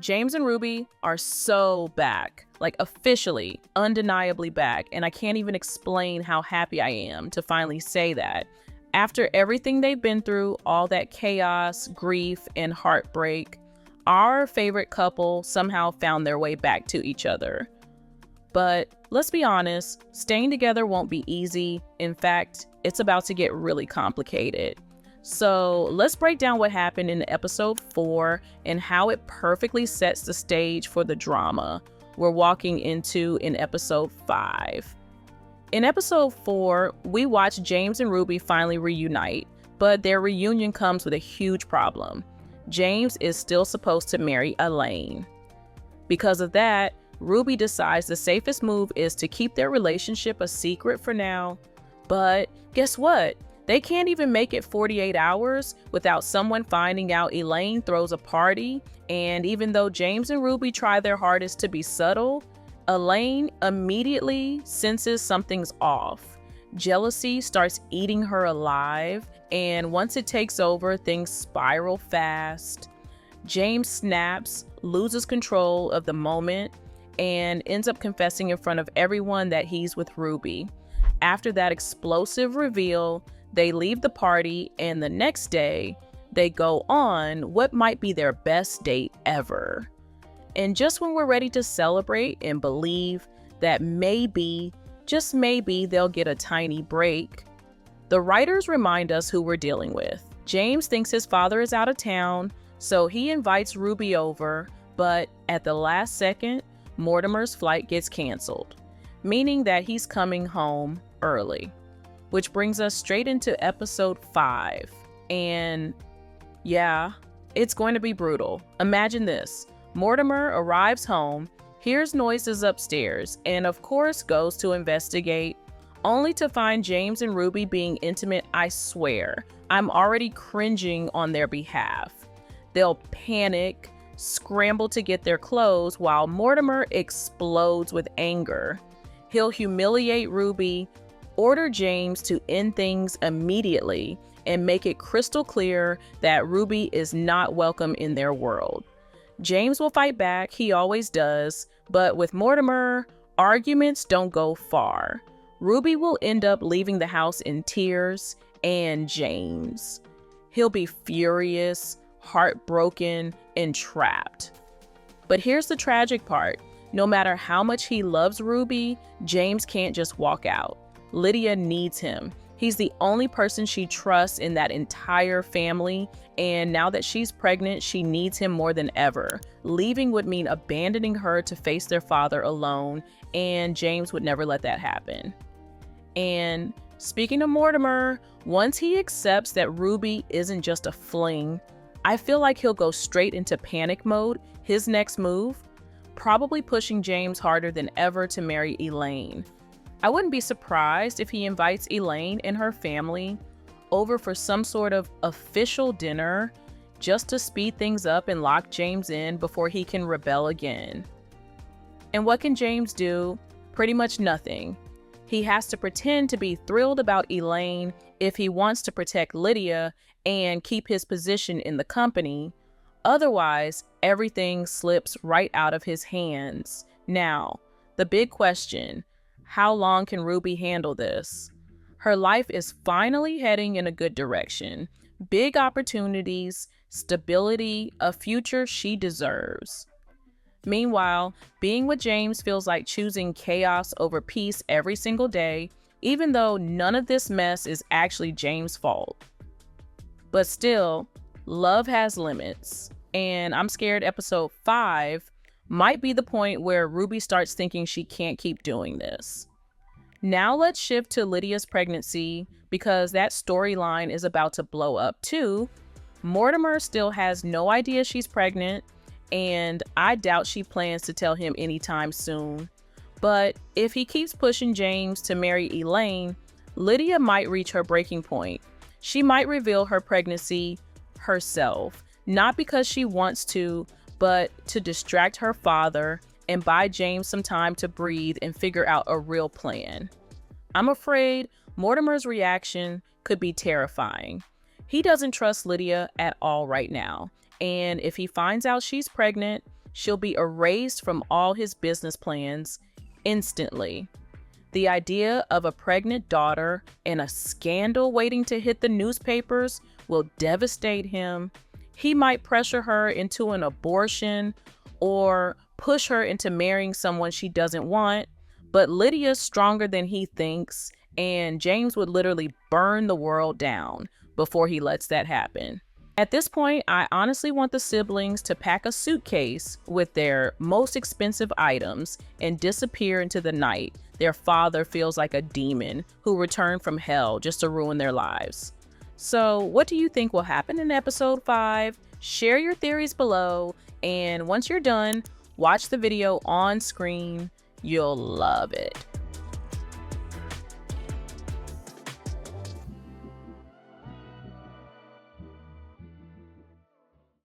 James and Ruby are so back, like officially, undeniably back, and I can't even explain how happy I am to finally say that. After everything they've been through, all that chaos, grief, and heartbreak, our favorite couple somehow found their way back to each other. But let's be honest, staying together won't be easy. In fact, it's about to get really complicated. So let's break down what happened in episode 4 and how it perfectly sets the stage for the drama we're walking into in episode 5. In episode 4, we watch James and Ruby finally reunite, but their reunion comes with a huge problem. James is still supposed to marry Elaine. Because of that, Ruby decides the safest move is to keep their relationship a secret for now. But guess what? They can't even make it 48 hours without someone finding out Elaine throws a party, and even though James and Ruby try their hardest to be subtle, Elaine immediately senses something's off. Jealousy starts eating her alive, and once it takes over, things spiral fast. James snaps, loses control of the moment, and ends up confessing in front of everyone that he's with Ruby. After that explosive reveal, they leave the party, and the next day, they go on what might be their best date ever. And just when we're ready to celebrate and believe that maybe, just maybe, they'll get a tiny break, the writers remind us who we're dealing with. James thinks his father is out of town, so he invites Ruby over, but at the last second, Mortimer's flight gets canceled, meaning that he's coming home early. Which brings us straight into episode 5. And yeah, it's going to be brutal. Imagine this. Mortimer arrives home, hears noises upstairs, and of course goes to investigate, only to find James and Ruby being intimate. I swear, I'm already cringing on their behalf. They'll panic, scramble to get their clothes, while Mortimer explodes with anger. He'll humiliate Ruby, order James to end things immediately, and make it crystal clear that Ruby is not welcome in their world. James will fight back, he always does, but with Mortimer, arguments don't go far. Ruby will end up leaving the house in tears, and James. He'll be furious, heartbroken, and trapped. But here's the tragic part. No matter how much he loves Ruby, James can't just walk out. Lydia needs him. He's the only person she trusts in that entire family, and now that she's pregnant, she needs him more than ever. Leaving would mean abandoning her to face their father alone, and James would never let that happen. And speaking of Mortimer, once he accepts that Ruby isn't just a fling, I feel like he'll go straight into panic mode. His next move, probably pushing James harder than ever to marry Elaine. I wouldn't be surprised if he invites Elaine and her family over for some sort of official dinner just to speed things up and lock James in before he can rebel again. And what can James do? Pretty much nothing. He has to pretend to be thrilled about Elaine if he wants to protect Lydia and keep his position in the company. Otherwise, everything slips right out of his hands. Now, the big question: how long can Ruby handle this? Her life is finally heading in a good direction. Big opportunities, stability, a future she deserves. Meanwhile, being with James feels like choosing chaos over peace every single day, even though none of this mess is actually James' fault. But still, love has limits, and I'm scared episode 5 might be the point where Ruby starts thinking she can't keep doing this. Now let's shift to Lydia's pregnancy, because that storyline is about to blow up too. Mortimer still has no idea she's pregnant, and I doubt she plans to tell him anytime soon. But if he keeps pushing James to marry Elaine, Lydia might reach her breaking point. She might reveal her pregnancy herself, not because she wants to, but to distract her father and buy James some time to breathe and figure out a real plan. I'm afraid Mortimer's reaction could be terrifying. He doesn't trust Lydia at all right now, and if he finds out she's pregnant, she'll be erased from all his business plans instantly. The idea of a pregnant daughter and a scandal waiting to hit the newspapers will devastate him. He might pressure her into an abortion or push her into marrying someone she doesn't want. But Lydia's stronger than he thinks, and James would literally burn the world down before he lets that happen. At this point, I honestly want the siblings to pack a suitcase with their most expensive items and disappear into the night. Their father feels like a demon who returned from hell just to ruin their lives. So what do you think will happen in episode 5? Share your theories below, and once you're done, watch the video on screen. You'll love it.